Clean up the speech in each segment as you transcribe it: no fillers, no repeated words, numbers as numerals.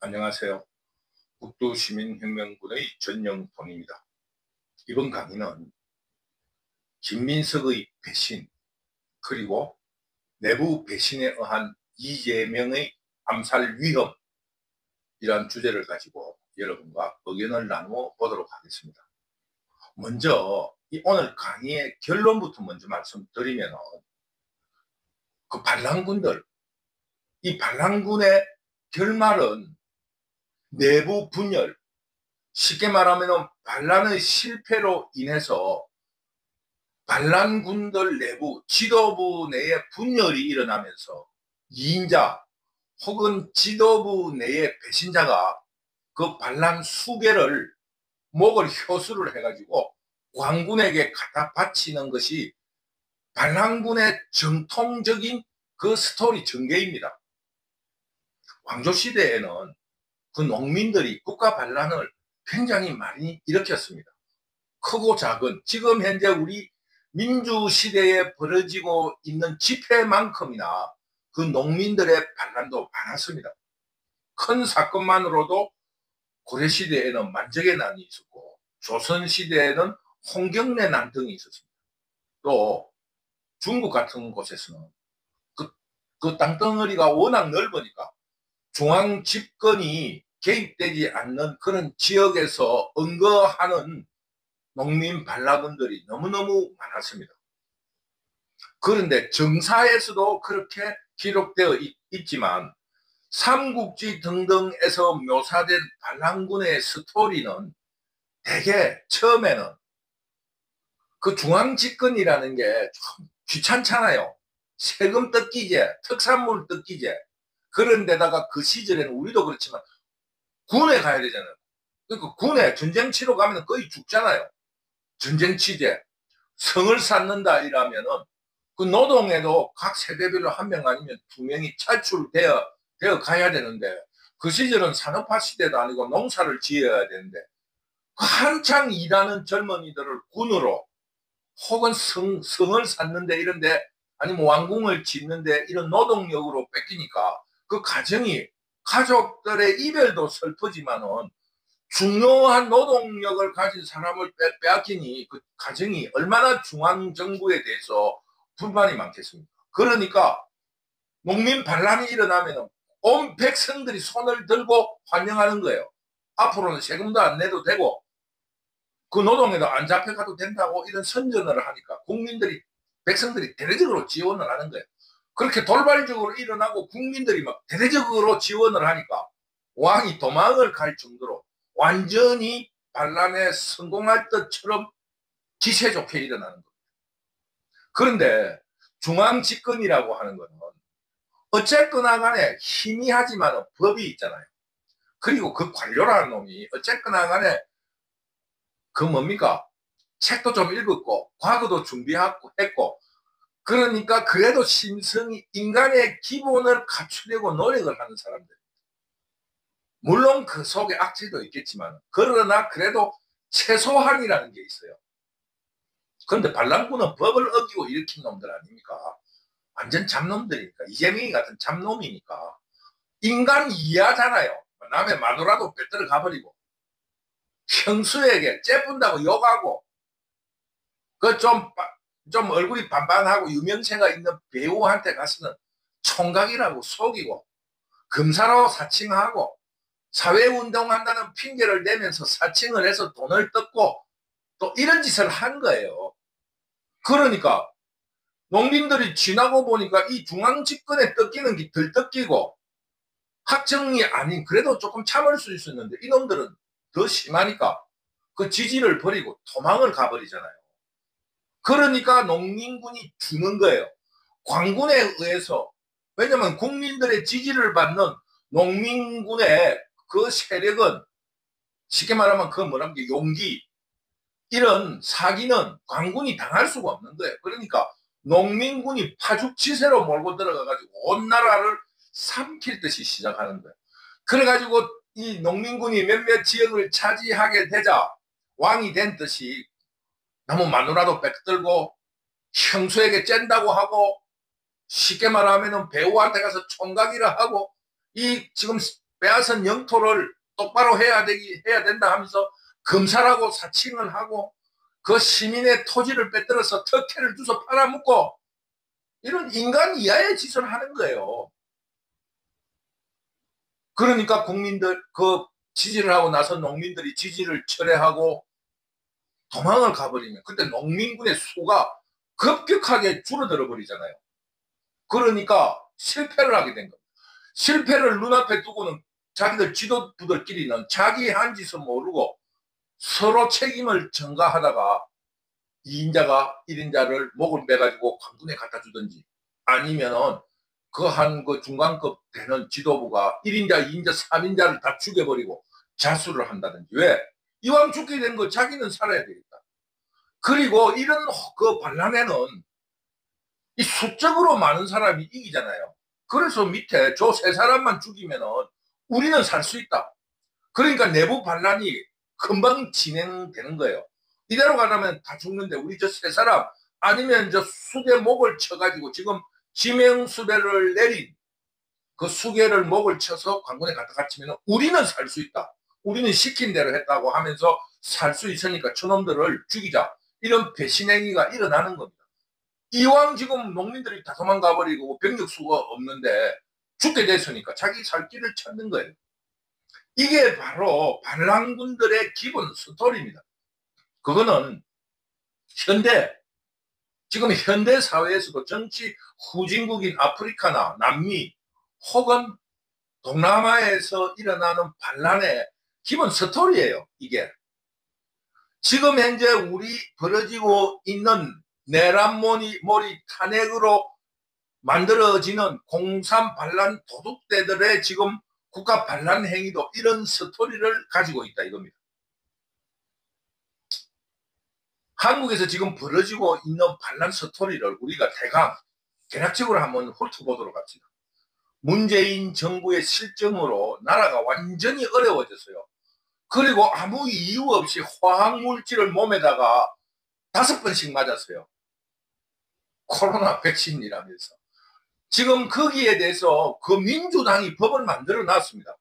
안녕하세요. 북두시민혁명군의 전영돈입니다. 이번 강의는 김민석의 배신 그리고 내부 배신에 의한 이재명의 암살 위험, 이러한 주제를 가지고 여러분과 의견을 나누어 보도록 하겠습니다. 먼저 오늘 강의의 결론부터 먼저 말씀드리면, 그 반란군들, 이 반란군의 결말은 내부 분열, 쉽게 말하면 반란의 실패로 인해서 반란군들 내부 지도부 내에 분열이 일어나면서 이인자 혹은 지도부 내의 배신자가 그 반란 수개를 목을 효수를 해가지고 광군에게 갖다 바치는 것이 반란군의 정통적인 그 스토리 전개입니다. 왕조시대에는 그 농민들이 국가 반란을 굉장히 많이 일으켰습니다. 크고 작은, 지금 현재 우리 민주시대에 벌어지고 있는 집회만큼이나 그 농민들의 반란도 많았습니다. 큰 사건만으로도 고려시대에는 만적의 난이 있었고, 조선시대에는 홍경래 난 등이 있었습니다. 또 중국 같은 곳에서는 그 땅덩어리가 워낙 넓으니까 중앙 집권이 개입되지 않는 그런 지역에서 응거하는 농민 반란군들이 너무너무 많았습니다. 그런데 정사에서도 그렇게 기록되어 있지만 삼국지 등등에서 묘사된 반란군의 스토리는 대개 처음에는 그 중앙집권이라는 게 좀 귀찮잖아요. 세금 뜯기제, 특산물 뜯기제. 그런데다가 그 시절에는 우리도 그렇지만 군에 가야 되잖아요. 그러니까 군에 전쟁 치러 가면 거의 죽잖아요. 전쟁 취재, 성을 쌓는다 이러면은 그 노동에도 각 세대별로 한 명 아니면 두 명이 차출되어 가야 되는데, 그 시절은 산업화 시대도 아니고 농사를 지어야 되는데 한창 일하는 젊은이들을 군으로 혹은 성을 쌓는데 이런데 아니면 왕궁을 짓는데 이런 노동력으로 뺏기니까 그 가정이, 가족들의 이별도 슬프지만은 중요한 노동력을 가진 사람을 빼앗기니 그 가정이 얼마나 중앙정부에 대해서 불만이 많겠습니까? 그러니까 농민 반란이 일어나면 온 백성들이 손을 들고 환영하는 거예요. 앞으로는 세금도 안 내도 되고 그 노동에도 안 잡혀가도 된다고 이런 선전을 하니까 국민들이, 백성들이 대대적으로 지원을 하는 거예요. 그렇게 돌발적으로 일어나고 국민들이 막 대대적으로 지원을 하니까 왕이 도망을 갈 정도로 완전히 반란에 성공할 것처럼 기세 좋게 일어나는 겁니다. 그런데 중앙집권이라고 하는 것은 어쨌거나 간에 희미하지만 법이 있잖아요. 그리고 그 관료라는 놈이 어쨌거나 간에 그 뭡니까? 책도 좀 읽었고 과거도 준비하고 했고, 그러니까 그래도 심성이, 인간의 기본을 갖추려고 노력을 하는 사람들. 물론 그 속에 악취도 있겠지만 그러나 그래도 최소한이라는 게 있어요. 그런데 반란군은 법을 어기고 일으킨 놈들 아닙니까? 완전 잡놈들이니까, 이재명이 같은 잡놈이니까 인간 이해하잖아요. 남의 마누라도 빼들어 가버리고 형수에게 째분다고 욕하고 그 좀 얼굴이 반반하고 유명세가 있는 배우한테 가서는 총각이라고 속이고 검사라고 사칭하고 사회운동한다는 핑계를 대면서 사칭을 해서 돈을 뜯고 또 이런 짓을 한 거예요. 그러니까 농민들이 지나고 보니까 이 중앙집권에 뜯기는 게 덜 뜯기고 학정이 아닌, 그래도 조금 참을 수 있었는데 이놈들은 더 심하니까 그 지지를 버리고 도망을 가버리잖아요. 그러니까 농민군이 죽는 거예요. 광군에 의해서. 왜냐면 국민들의 지지를 받는 농민군의 그 세력은 쉽게 말하면 그 뭐라는 게 용기, 이런 사기는 광군이 당할 수가 없는 거예요. 그러니까 농민군이 파죽지세로 몰고 들어가가지고 온 나라를 삼킬 듯이 시작하는 거예요. 그래가지고 이 농민군이 몇몇 지역을 차지하게 되자 왕이 된 듯이 너무 마누라도 뺏들고 형수에게 쨘다고 하고 쉽게 말하면 배우한테 가서 총각이라 하고 이 지금 빼앗은 영토를 똑바로 해야 된다 하면서 검찰하고 사칭을 하고 그 시민의 토지를 빼들어서 특혜를 주서 팔아먹고 이런 인간 이하의 짓을 하는 거예요. 그러니까 국민들 그 지지를 하고 나서 농민들이 지지를 철회하고 도망을 가버리면 그때 농민군의 수가 급격하게 줄어들어 버리잖아요. 그러니까 실패를 하게 된 겁니다. 실패를 눈앞에 두고는 자기들 지도부들끼리는 자기 한 짓은 모르고 서로 책임을 전가하다가 2인자가 1인자를 목을 매가지고 관군에 갖다 주든지 아니면은 그 한 그 중간급 되는 지도부가 1인자, 2인자, 3인자를 다 죽여버리고 자수를 한다든지. 왜? 이왕 죽게 된 거 자기는 살아야 되겠다. 그리고 이런 그 반란에는 이 수적으로 많은 사람이 이기잖아요. 그래서 밑에 저 세 사람만 죽이면은 우리는 살 수 있다. 그러니까 내부 반란이 금방 진행되는 거예요. 이대로 가려면 다 죽는데 우리 저 세 사람 아니면 저 수계 목을 쳐가지고 지금 지명수배를 내린 그 수계를 목을 쳐서 관군에 갖다 갇히면 우리는 살 수 있다. 우리는 시킨 대로 했다고 하면서 살 수 있으니까 저놈들을 죽이자. 이런 배신행위가 일어나는 겁니다. 이왕 지금 농민들이 다 도망가 버리고 병력 수가 없는데 죽게 됐으니까 자기 살 길을 찾는 거예요. 이게 바로 반란군들의 기본 스토리입니다. 그거는 지금 현대 사회에서도 정치 후진국인 아프리카나 남미 혹은 동남아에서 일어나는 반란의 기본 스토리예요. 이게 지금 현재 우리 벌어지고 있는 내란몰이 탄핵으로 만들어지는 공산 반란 도둑대들의 지금 국가 반란 행위도 이런 스토리를 가지고 있다 이겁니다. 한국에서 지금 벌어지고 있는 반란 스토리를 우리가 대략적으로 한번 훑어보도록 합시다. 문재인 정부의 실정으로 나라가 완전히 어려워졌어요. 그리고 아무 이유 없이 화학물질을 몸에다가 5번씩 맞았어요. 코로나 백신이라면서. 지금 거기에 대해서 그 민주당이 법을 만들어 놨습니다.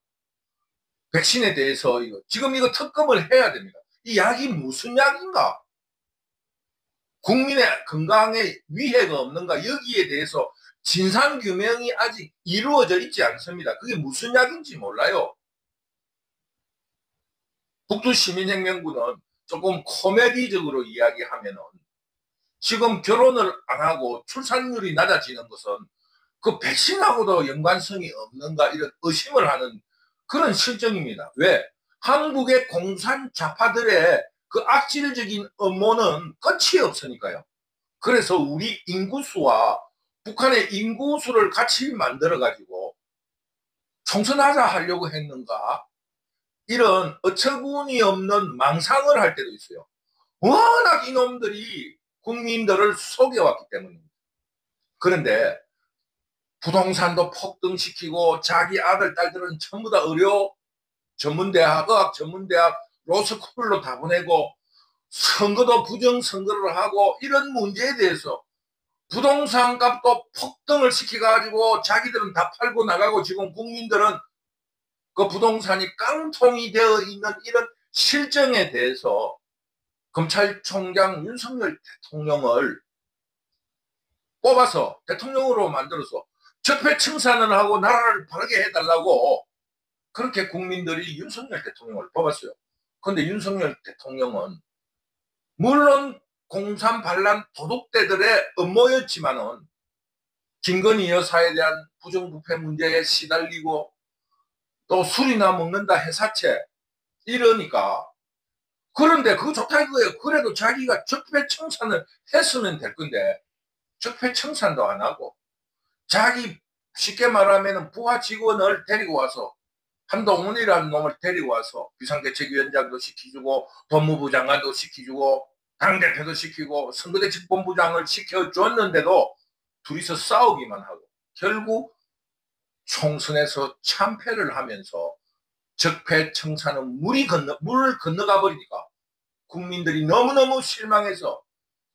백신에 대해서 지금 이거 특검을 해야 됩니다. 이 약이 무슨 약인가? 국민의 건강에 위해가 없는가? 여기에 대해서 진상규명이 아직 이루어져 있지 않습니다. 그게 무슨 약인지 몰라요. 북두시민혁명군은 조금 코미디적으로 이야기하면은 지금 결혼을 안 하고 출산율이 낮아지는 것은 그 백신하고도 연관성이 없는가 이런 의심을 하는 그런 실정입니다. 왜? 한국의 공산 좌파들의 그 악질적인 음모는 끝이 없으니까요. 그래서 우리 인구수와 북한의 인구수를 같이 만들어가지고 총선하자 하려고 했는가 이런 어처구니 없는 망상을 할 때도 있어요. 워낙 이놈들이 국민들을 속여왔기 때문입니다. 그런데 부동산도 폭등시키고 자기 아들, 딸들은 전부 다 의료 전문대학, 의학 전문대학, 로스쿨로 다 보내고 선거도 부정선거를 하고 이런 문제에 대해서 부동산 값도 폭등을 시켜가지고 자기들은 다 팔고 나가고 지금 국민들은 그 부동산이 깡통이 되어 있는 이런 실정에 대해서 검찰총장 윤석열 대통령을 뽑아서 대통령으로 만들어서 적폐청산을 하고 나라를 바르게 해달라고 그렇게 국민들이 윤석열 대통령을 뽑았어요. 그런데 윤석열 대통령은 물론 공산 반란 도둑대들의 음모였지만은 김건희 여사에 대한 부정부패 문제에 시달리고 또 술이나 먹는다 해사채 이러니까 그런데 그거 좋다 이거예요. 그래도 자기가 적폐청산을 했으면 될 건데 적폐청산도 안 하고 자기 쉽게 말하면 부하 직원을 데리고 와서 한동훈이라는 놈을 데리고 와서 비상대책위원장도 시켜주고 법무부 장관도 시켜주고 당대표도 시키고 선거대책본부장을 시켜줬는데도 둘이서 싸우기만 하고 결국 총선에서 참패를 하면서 적폐청산은 물을 건너가 버리니까 국민들이 너무너무 실망해서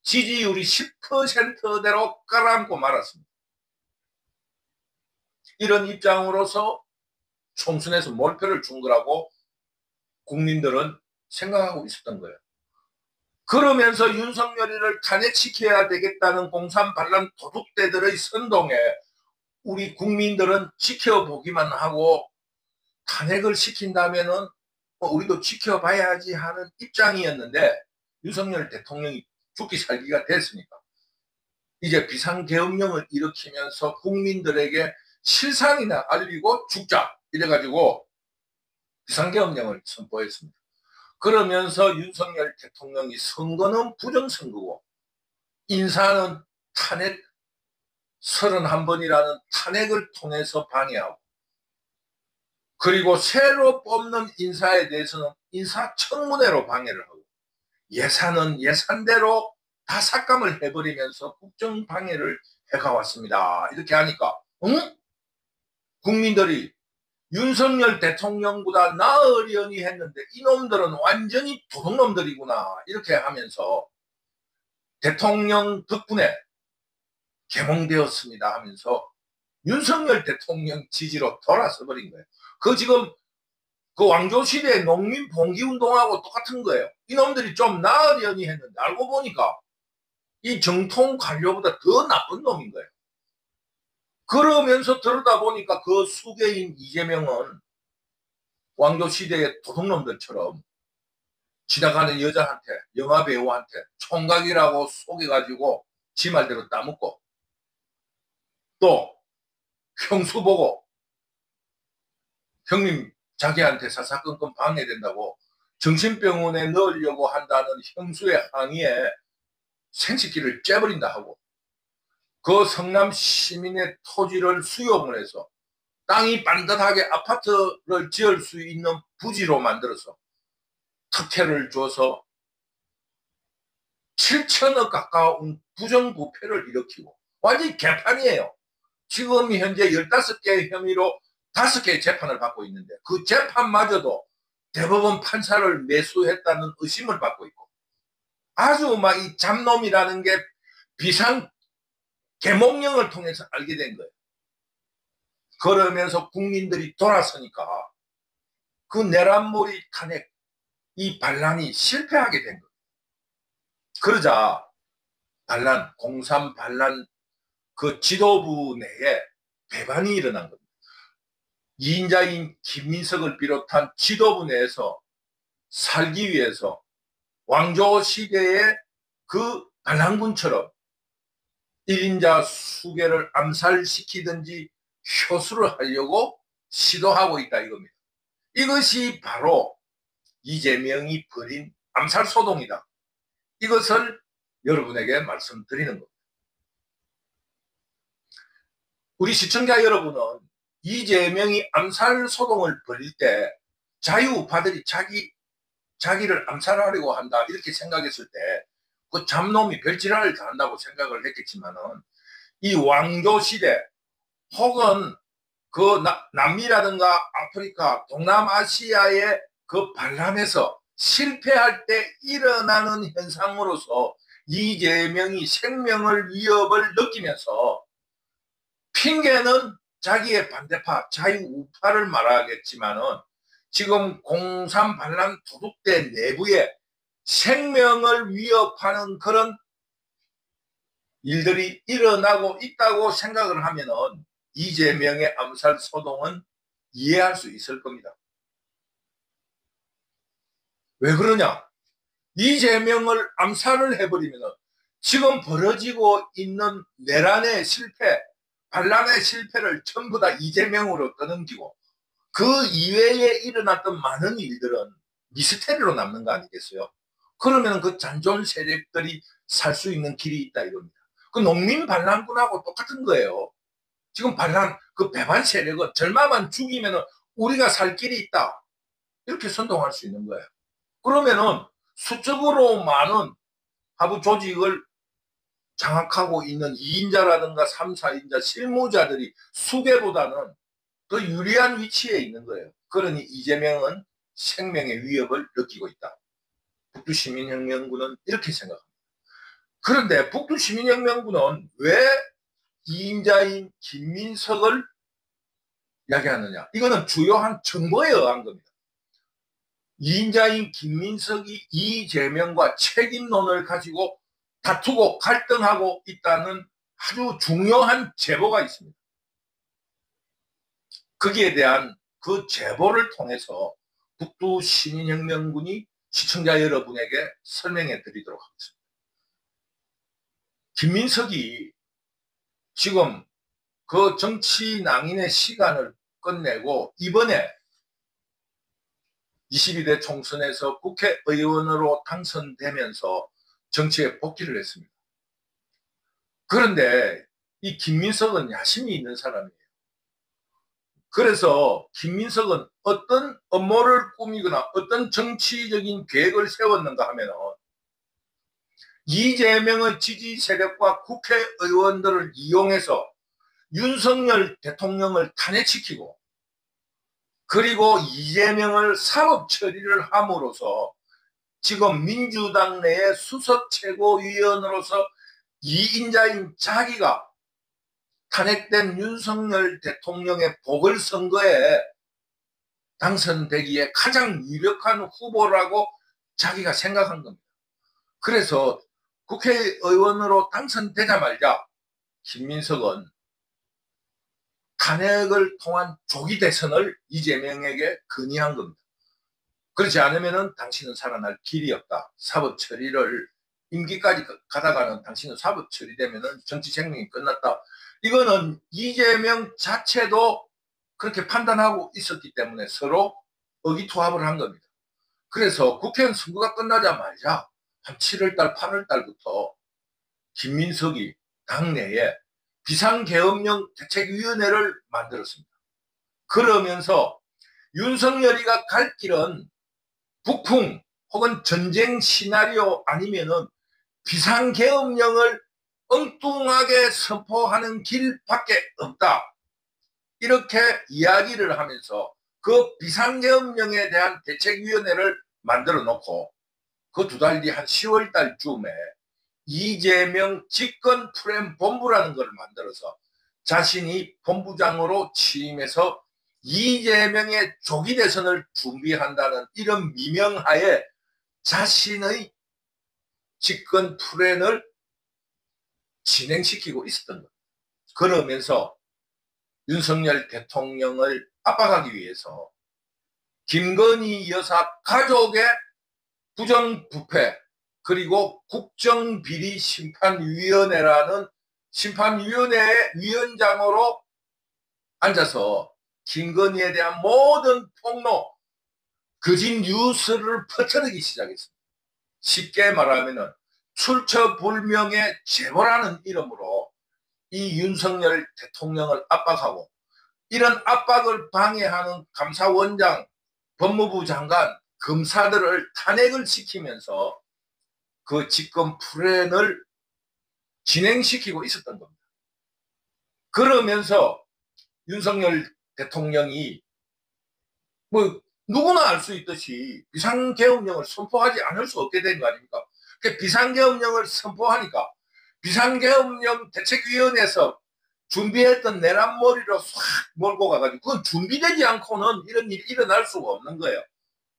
지지율이 10%대로 깔아앉고 말았습니다. 이런 입장으로서 총선에서 몰표를 준 거라고 국민들은 생각하고 있었던 거예요. 그러면서 윤석열이를 탄핵시켜야 되겠다는 공산 반란 도둑대들의 선동에 우리 국민들은 지켜보기만 하고 탄핵을 시킨다면은 우리도 지켜봐야지 하는 입장이었는데 윤석열 대통령이 죽기 살기가 됐으니까 이제 비상계엄령을 일으키면서 국민들에게 실상이나 알리고 죽자 이래가지고 비상계엄령을 선포했습니다. 그러면서 윤석열 대통령이 선거는 부정선거고 인사는 탄핵 31번이라는 탄핵을 통해서 방해하고 그리고 새로 뽑는 인사에 대해서는 인사청문회로 방해를 하고 예산은 예산대로 다 삭감을 해버리면서 국정방해를 해가왔습니다. 이렇게 하니까 응? 국민들이 윤석열 대통령보다 나으려니 했는데 이놈들은 완전히 도둑놈들이구나 이렇게 하면서 대통령 덕분에 개몽되었습니다 하면서 윤석열 대통령 지지로 돌아서 버린 거예요. 그 지금 그 왕조시대의 농민 봉기운동하고 똑같은 거예요. 이놈들이 좀 나으려니 했는데 알고 보니까 이 정통 관료보다 더 나쁜 놈인 거예요. 그러면서 들여다보니까 그 수괴인 이재명은 왕조시대의 도둑놈들처럼 지나가는 여자한테 영화배우한테 총각이라고 속여가지고 지 말대로 따먹고 또 형수 보고 형님 자기한테 사사건건 방해된다고 정신병원에 넣으려고 한다는 형수의 항의에 생식기를 째버린다 하고 그 성남 시민의 토지를 수용을 해서 땅이 반듯하게 아파트를 지을 수 있는 부지로 만들어서 특혜를 줘서 7천억 가까운 부정부패를 일으키고 완전히 개판이에요. 지금 현재 15개의 혐의로 5개의 재판을 받고 있는데 그 재판마저도 대법원 판사를 매수했다는 의심을 받고 있고 아주 막 이 잡놈이라는 게 비상 계몽령을 통해서 알게 된 거예요. 그러면서 국민들이 돌아서니까 그 내란몰이 탄핵 이 반란이 실패하게 된 거예요. 그러자 반란, 공산 반란 그 지도부 내에 배반이 일어난 겁니다. 2인자인 김민석을 비롯한 지도부 내에서 살기 위해서 왕조 시대의 그 반란군처럼 1인자 수개를 암살시키든지 효수를 하려고 시도하고 있다 이겁니다. 이것이 바로 이재명이 벌인 암살소동이다. 이것을 여러분에게 말씀드리는 겁니다. 우리 시청자 여러분은 이재명이 암살소동을 벌일 때 자유우파들이 자기를 암살하려고 한다 이렇게 생각했을 때 그 잡놈이 별지랄을 다 한다고 생각을 했겠지만은 이 왕조시대 혹은 그 남미라든가 아프리카 동남아시아의 그 반란에서 실패할 때 일어나는 현상으로서 이재명이 생명을 위협을 느끼면서 핑계는 자기의 반대파 자유우파를 말하겠지만은 지금 공산 반란 도둑대 내부에 생명을 위협하는 그런 일들이 일어나고 있다고 생각을 하면은 이재명의 암살 소동은 이해할 수 있을 겁니다. 왜 그러냐? 이재명을 암살을 해버리면 지금 벌어지고 있는 내란의 실패, 반란의 실패를 전부 다 이재명으로 떠넘기고 그 이외에 일어났던 많은 일들은 미스테리로 남는 거 아니겠어요? 그러면 그 잔존 세력들이 살 수 있는 길이 있다 이겁니다. 그 농민 반란군하고 똑같은 거예요. 지금 반란 그 배반 세력은 절마만 죽이면 우리가 살 길이 있다 이렇게 선동할 수 있는 거예요. 그러면은 수적으로 많은 하부 조직을 장악하고 있는 2인자라든가 3, 4인자 실무자들이 수개보다는 더 유리한 위치에 있는 거예요. 그러니 이재명은 생명의 위협을 느끼고 있다. 북두시민혁명군은 이렇게 생각합니다. 그런데 북두시민혁명군은 왜 2인자인 김민석을 이야기하느냐? 이거는 주요한 정보에 의한 겁니다. 2인자인 김민석이 이재명과 책임론을 가지고 다투고 갈등하고 있다는 아주 중요한 제보가 있습니다. 거기에 대한 그 제보를 통해서 북두 시민혁명군이 시청자 여러분에게 설명해 드리도록 하겠습니다. 김민석이 지금 그 정치 낭인의 시간을 끝내고 이번에 22대 총선에서 국회의원으로 당선되면서 정치에 복귀를 했습니다. 그런데 이 김민석은 야심이 있는 사람이에요. 그래서 김민석은 어떤 업무를 꾸미거나 어떤 정치적인 계획을 세웠는가 하면 이재명의 지지 세력과 국회의원들을 이용해서 윤석열 대통령을 탄핵시키고 그리고 이재명을 사법 처리를 함으로써 지금 민주당 내의 수석 최고위원으로서 2인자인 자기가 탄핵된 윤석열 대통령의 보궐선거에 당선되기에 가장 유력한 후보라고 자기가 생각한 겁니다. 그래서 국회의원으로 당선되자마자 김민석은 탄핵을 통한 조기 대선을 이재명에게 건의한 겁니다. 그렇지 않으면 당신은 살아날 길이 없다. 사법 처리를 임기까지 가다가는 당신은 사법 처리되면 정치 생명이 끝났다. 이거는 이재명 자체도 그렇게 판단하고 있었기 때문에 서로 의기투합을 한 겁니다. 그래서 국회의원 선거가 끝나자마자 한 7월달, 8월달부터 김민석이 당내에 비상계엄령 대책위원회를 만들었습니다. 그러면서 윤석열이가 갈 길은 북풍 혹은 전쟁 시나리오 아니면은 비상계엄령을 엉뚱하게 선포하는 길밖에 없다. 이렇게 이야기를 하면서 그 비상계엄령에 대한 대책위원회를 만들어 놓고 그 2달 뒤 한 10월 달쯤에 이재명 집권 프레임 본부라는 걸 만들어서 자신이 본부장으로 취임해서 이재명의 조기 대선을 준비한다는 이런 미명하에 자신의 집권 플랜을 진행시키고 있었던 겁니다. 그러면서 윤석열 대통령을 압박하기 위해서 김건희 여사 가족의 부정부패 그리고 국정비리심판위원회라는 심판위원회의 위원장으로 앉아서 김건희에 대한 모든 폭로, 거짓 뉴스를 퍼뜨리기 시작했습니다. 쉽게 말하면 출처불명의 제보라는 이름으로 이 윤석열 대통령을 압박하고 이런 압박을 방해하는 감사원장, 법무부 장관, 검사들을 탄핵을 시키면서 그 집권 플랜을 진행시키고 있었던 겁니다. 그러면서 윤석열 대통령이 뭐 누구나 알 수 있듯이 비상계엄령을 선포하지 않을 수 없게 된 거 아닙니까? 비상계엄령을 선포하니까 비상계엄령 대책위원회에서 준비했던 내란머리로 싹 몰고 가가지고 그건 준비되지 않고는 이런 일이 일어날 수가 없는 거예요.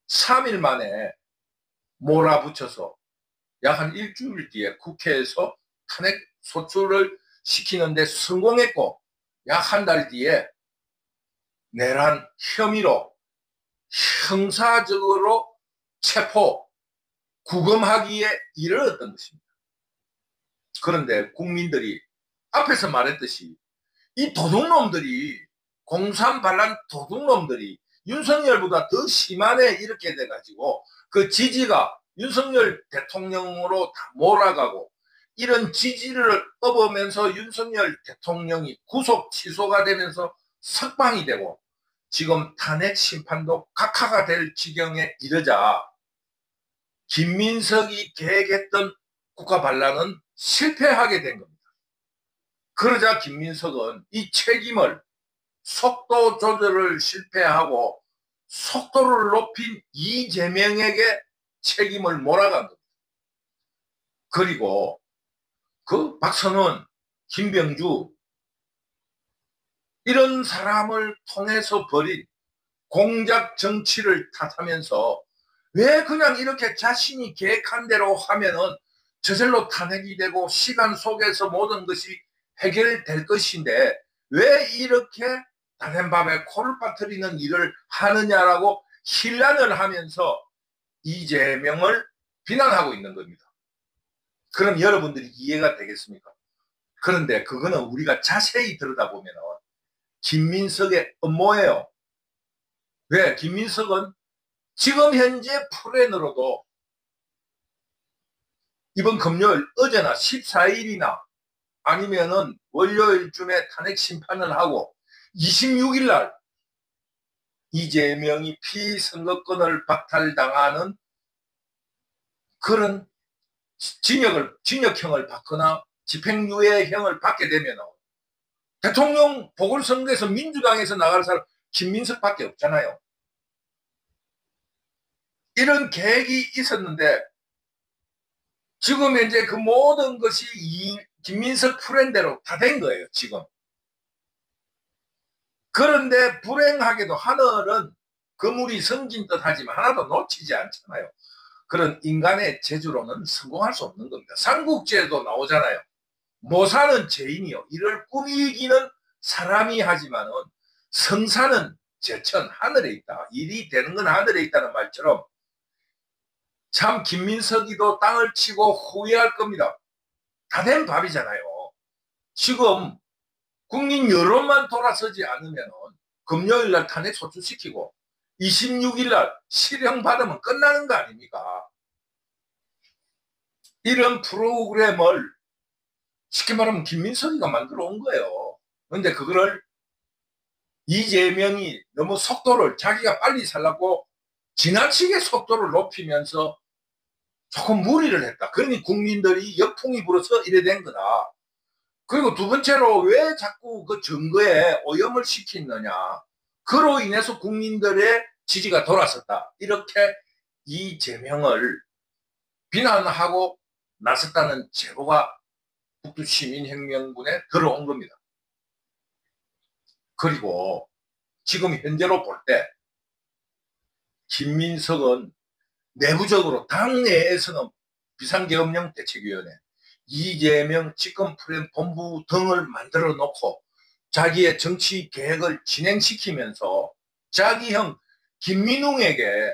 3일 만에 몰아붙여서 약 한 일주일 뒤에 국회에서 탄핵 소추를 시키는데 성공했고 약 한 달 뒤에 내란 혐의로 형사적으로 체포, 구금하기에 이르렀던 것입니다. 그런데 국민들이 앞에서 말했듯이 이 도둑놈들이 공산 반란 도둑놈들이 윤석열보다 더 심하네 이렇게 돼가지고 그 지지가 윤석열 대통령으로 다 몰아가고 이런 지지를 업으면서 윤석열 대통령이 구속 취소가 되면서 석방이 되고 지금 탄핵 심판도 각하가 될 지경에 이르자 김민석이 계획했던 국가 반란은 실패하게 된 겁니다. 그러자 김민석은 이 책임을 속도 조절을 실패하고 속도를 높인 이재명에게 책임을 몰아간 겁니다. 그리고 그 박선원, 김병주 이런 사람을 통해서 벌인 공작 정치를 탓하면서 왜 그냥 이렇게 자신이 계획한 대로 하면은 저절로 탄핵이 되고 시간 속에서 모든 것이 해결될 것인데 왜 이렇게 다른 밥에 코를 빠뜨리는 일을 하느냐라고 힐난을 하면서 이재명을 비난하고 있는 겁니다. 그럼 여러분들이 이해가 되겠습니까? 그런데 그거는 우리가 자세히 들여다보면 김민석의 음모예요. 왜? 김민석은 지금 현재 프랜으로도 이번 금요일 어제나 14일이나 아니면은 월요일쯤에 탄핵 심판을 하고 26일 날 이재명이 피선거권을 박탈당하는 그런 징역형을 받거나 집행유예형을 받게 되면 대통령 보궐선거에서 민주당에서 나갈 사람 김민석밖에 없잖아요. 이런 계획이 있었는데 지금 현재 그 모든 것이 김민석 프렌대로 다 된 거예요, 지금. 그런데 불행하게도 하늘은 그물이 성진 듯 하지만 하나도 놓치지 않잖아요. 그런 인간의 재주로는 성공할 수 없는 겁니다. 삼국지에도 나오잖아요. 모사는 죄인이요. 이를 꾸미기는 사람이 하지만은 성사는 제천 하늘에 있다. 일이 되는 건 하늘에 있다는 말처럼 참 김민석이도 땅을 치고 후회할 겁니다. 다 된 밥이잖아요. 지금 국민 여론만 돌아서지 않으면 금요일날 탄핵 소추시키고 26일날 실형받으면 끝나는 거 아닙니까? 이런 프로그램을 쉽게 말하면 김민석이가 만들어 온 거예요. 그런데 그거를 이재명이 너무 속도를 자기가 빨리 살라고 지나치게 속도를 높이면서 조금 무리를 했다. 그러니 국민들이 역풍이 불어서 이래 된 거다. 그리고 두 번째로 왜 자꾸 그 증거에 오염을 시키느냐. 그로 인해서 국민들의 지지가 돌아섰다. 이렇게 이재명을 비난하고 나섰다는 제보가 북두시민혁명군에 들어온 겁니다. 그리고 지금 현재로 볼 때 김민석은 내부적으로 당내에서는 비상계엄령 대책위원회, 이재명 집권 프레임 본부 등을 만들어 놓고 자기의 정치 계획을 진행시키면서 자기형 김민웅에게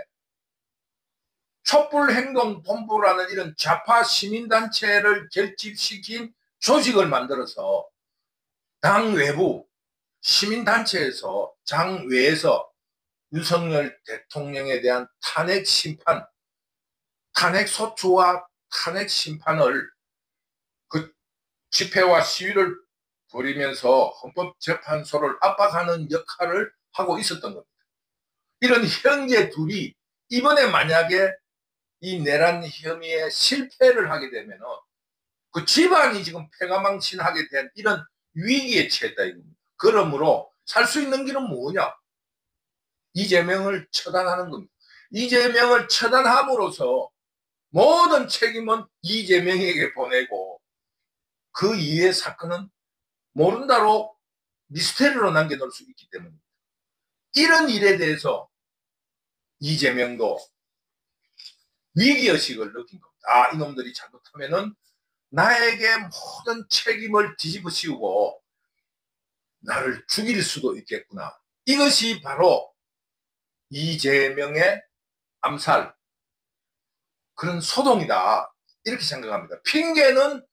촛불행동본부라는 이런 좌파 시민단체를 결집시킨 조직을 만들어서 당 외부 시민단체에서 당 외에서 윤석열 대통령에 대한 탄핵 심판, 탄핵 소추와 탄핵 심판을 그 집회와 시위를 벌이면서 헌법재판소를 압박하는 역할을 하고 있었던 겁니다. 이런 형제 둘이 이번에 만약에 이 내란 혐의에 실패를 하게 되면 그 집안이 지금 패가망신하게 된 이런 위기에 처했다 이겁니다. 그러므로 살 수 있는 길은 뭐냐? 이재명을 처단하는 겁니다. 이재명을 처단함으로써 모든 책임은 이재명에게 보내고 그 이후의 사건은 모른다로 미스테리로 남겨놓을 수 있기 때문입니다. 이런 일에 대해서 이재명도 위기의식을 느낀 겁니다. 아, 이놈들이 잘못하면은 나에게 모든 책임을 뒤집어 씌우고 나를 죽일 수도 있겠구나. 이것이 바로 이재명의 암살, 그런 소동이다. 이렇게 생각합니다. 핑계는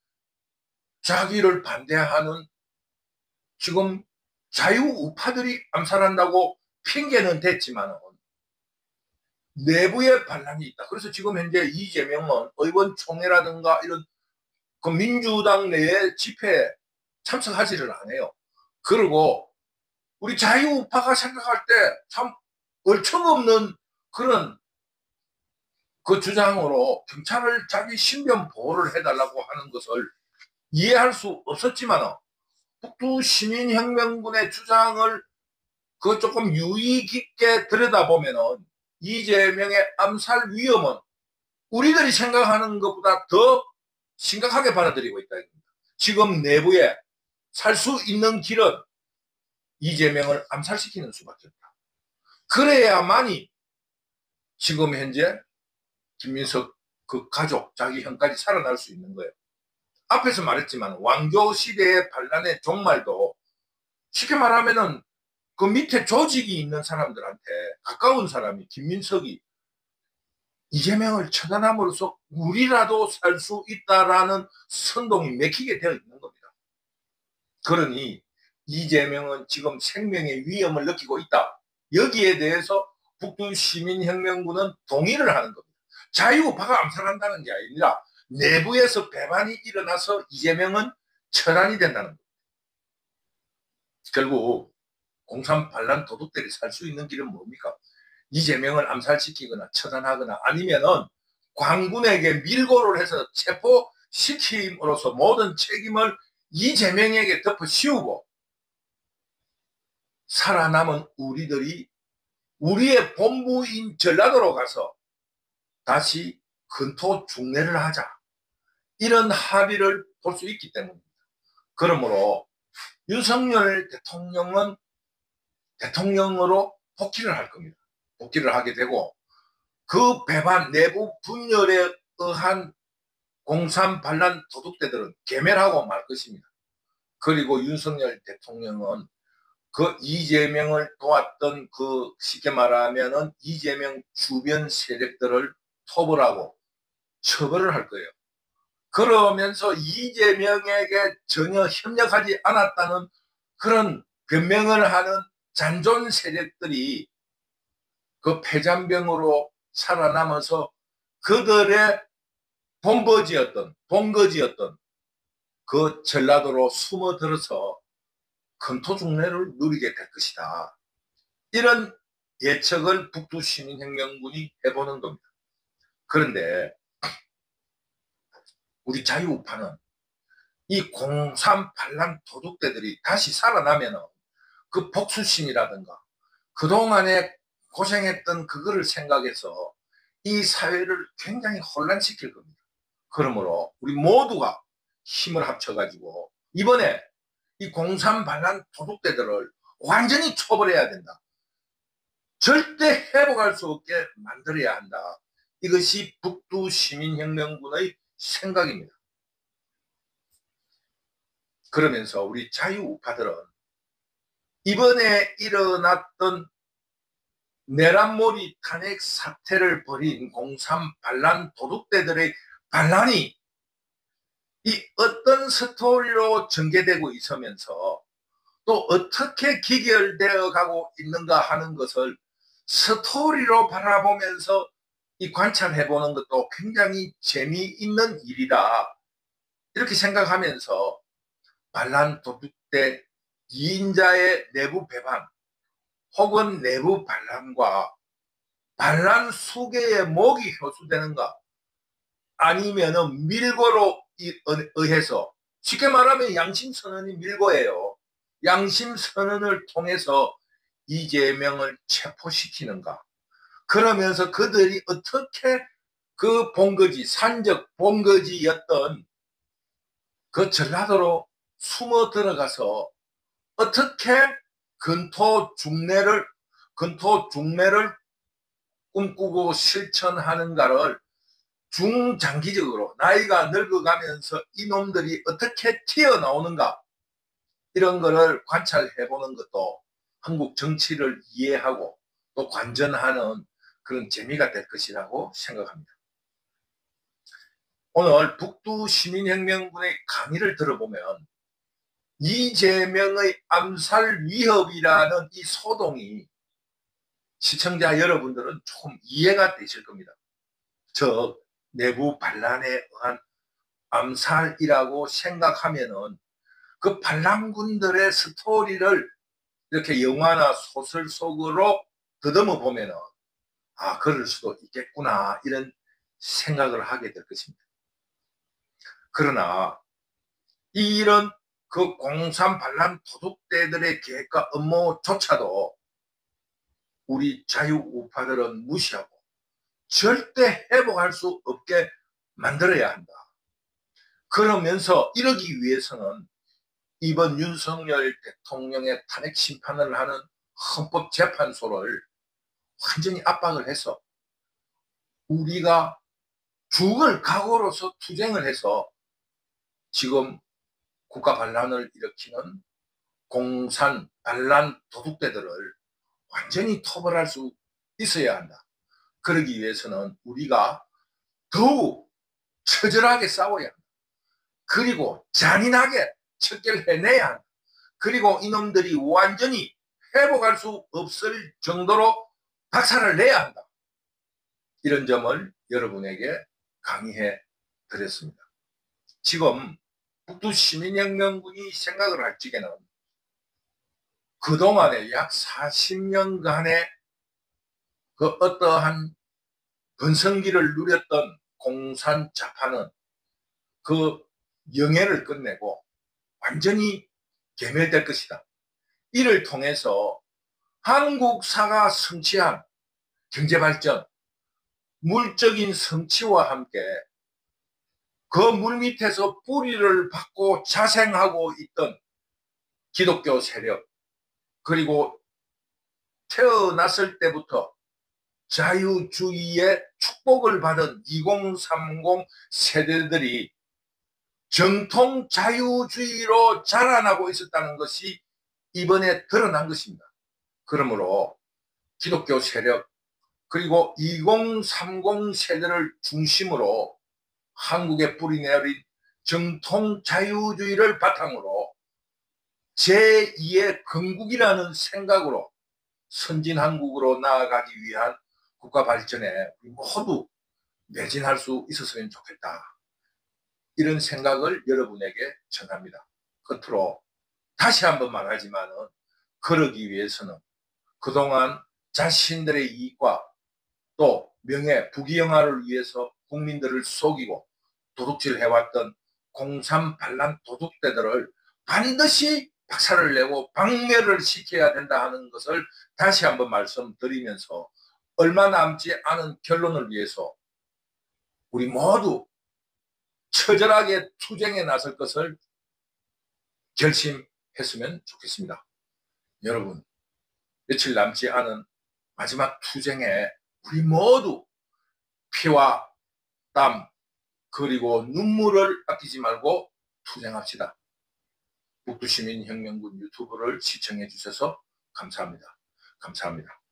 자기를 반대하는 지금 자유우파들이 암살한다고 핑계는 됐지만 내부에 반란이 있다. 그래서 지금 현재 이재명은 의원총회라든가 이런 그 민주당 내의 집회에 참석하지를 않아요. 그리고 우리 자유우파가 생각할 때 참 얼척없는 그런 그 주장으로 경찰을 자기 신변 보호를 해달라고 하는 것을 이해할 수 없었지만 북두시민혁명군의 주장을 그 조금 유의 깊게 들여다보면 이재명의 암살 위험은 우리들이 생각하는 것보다 더 심각하게 받아들이고 있다. 지금 내부에 살 수 있는 길은 이재명을 암살시키는 수밖에 없다. 그래야만이 지금 현재 김민석 그 가족, 자기 형까지 살아날 수 있는 거예요. 앞에서 말했지만 왕조 시대의 반란의 종말도 쉽게 말하면은 그 밑에 조직이 있는 사람들한테 가까운 사람이 김민석이 이재명을 처단함으로써 우리라도 살 수 있다라는 선동이 맥히게 되어 있는 겁니다. 그러니 이재명은 지금 생명의 위험을 느끼고 있다. 여기에 대해서 북두시민혁명군은 동의를 하는 겁니다. 자유우파가 암살한다는 게 아니라 내부에서 배반이 일어나서 이재명은 처단이 된다는 겁니다. 결국 공산 반란 도둑들이 살 수 있는 길은 뭡니까? 이재명을 암살시키거나 처단하거나 아니면은 광군에게 밀고를 해서 체포시킴으로써 모든 책임을 이재명에게 덮어 씌우고 살아남은 우리들이 우리의 본부인 전라도로 가서 다시 근토 중래를 하자. 이런 합의를 볼 수 있기 때문입니다. 그러므로 윤석열 대통령은 대통령으로 복귀를 할 겁니다. 복귀를 하게 되고 그 배반 내부 분열에 의한 공산 반란 도둑대들은 괴멸하고 말 것입니다. 그리고 윤석열 대통령은 그 이재명을 도왔던 그 쉽게 말하면은 이재명 주변 세력들을 토벌하고 처벌을 할 거예요. 그러면서 이재명에게 전혀 협력하지 않았다는 그런 변명을 하는 잔존 세력들이 그 폐잔병으로 살아남아서 그들의 본거지였던 그 전라도로 숨어들어서 근토중래를 누리게 될 것이다. 이런 예측을 북두시민혁명군이 해보는 겁니다. 그런데 우리 자유우파는 이 공산 반란 도둑대들이 다시 살아나면 그 복수심이라든가 그동안에 고생했던 그거를 생각해서 이 사회를 굉장히 혼란시킬 겁니다. 그러므로 우리 모두가 힘을 합쳐가지고 이번에 이 공산 반란 도둑대들을 완전히 처벌해야 된다. 절대 회복할 수 없게 만들어야 한다. 이것이 북두시민혁명군의 생각입니다. 그러면서 우리 자유우파들은 이번에 일어났던 내란몰이 탄핵 사태를 벌인 공산 반란 도둑대들의 반란이 이 어떤 스토리로 전개되고 있으면서 또 어떻게 기결되어 가고 있는가 하는 것을 스토리로 바라보면서 이 관찰해 보는 것도 굉장히 재미있는 일이다. 이렇게 생각하면서 반란 도둑대 2인자의 내부 배반 혹은 내부 반란과 반란 수계의 목이 효수되는가 아니면은 밀고로 의해서 쉽게 말하면 양심선언이 밀고예요. 양심선언을 통해서 이재명을 체포시키는가 그러면서 그들이 어떻게 그 본거지 산적 본거지였던 그 전라도로 숨어 들어가서 어떻게 근토중매를 꿈꾸고 실천하는가를 중장기적으로 나이가 늙어가면서 이놈들이 어떻게 튀어나오는가 이런 거를 관찰해 보는 것도 한국 정치를 이해하고 또 관전하는 그런 재미가 될 것이라고 생각합니다. 오늘 북두시민혁명군의 강의를 들어보면 이재명의 암살 위협이라는 이 소동이 시청자 여러분들은 조금 이해가 되실 겁니다. 즉 내부 반란에 의한 암살이라고 생각하면은 그 반란군들의 스토리를 이렇게 영화나 소설 속으로 더듬어 보면은 아 그럴 수도 있겠구나 이런 생각을 하게 될 것입니다. 그러나 이런 그 공산 반란 도둑대들의 계획과 업무조차도 우리 자유우파들은 무시하고 절대 회복할 수 없게 만들어야 한다. 그러면서 이러기 위해서는 이번 윤석열 대통령의 탄핵 심판을 하는 헌법재판소를 완전히 압박을 해서 우리가 죽을 각오로서 투쟁을 해서 지금 국가 반란을 일으키는 공산 반란 도둑대들을 완전히 토벌할 수 있어야 한다. 그러기 위해서는 우리가 더욱 처절하게 싸워야 한다. 그리고 잔인하게 척결 해내야 한다. 그리고 이놈들이 완전히 회복할 수 없을 정도로 박살을 내야 한다. 이런 점을 여러분에게 강의해 드렸습니다. 지금 북두시민혁명군이 생각을 할 적에는 그동안에 약 40년간의 그 어떠한 번성기를 누렸던 공산 좌파는 그 영예를 끝내고 완전히 괴멸될 것이다. 이를 통해서 한국사가 성취한 경제발전, 물적인 성취와 함께 그 물밑에서 뿌리를 받고 자생하고 있던 기독교 세력, 그리고 태어났을 때부터 자유주의의 축복을 받은 2030 세대들이 정통 자유주의로 자라나고 있었다는 것이 이번에 드러난 것입니다. 그러므로 기독교 세력 그리고 2030 세대를 중심으로 한국에 뿌리내린 정통 자유주의를 바탕으로 제2의 건국이라는 생각으로 선진한국으로 나아가기 위한 국가 발전에 모두 매진할 수 있었으면 좋겠다. 이런 생각을 여러분에게 전합니다. 끝으로 다시 한번 말하지만 그러기 위해서는 그동안 자신들의 이익과 또 명예, 부귀영화를 위해서 국민들을 속이고 도둑질해왔던 공산 반란 도둑대들을 반드시 박살을 내고 박멸을 시켜야 된다 하는 것을 다시 한번 말씀드리면서 얼마 남지 않은 결론을 위해서 우리 모두 처절하게 투쟁에 나설 것을 결심했으면 좋겠습니다. 여러분, 며칠 남지 않은 마지막 투쟁에 우리 모두 피와 땀 그리고 눈물을 아끼지 말고 투쟁합시다. 북두시민혁명군 유튜브를 시청해 주셔서 감사합니다. 감사합니다.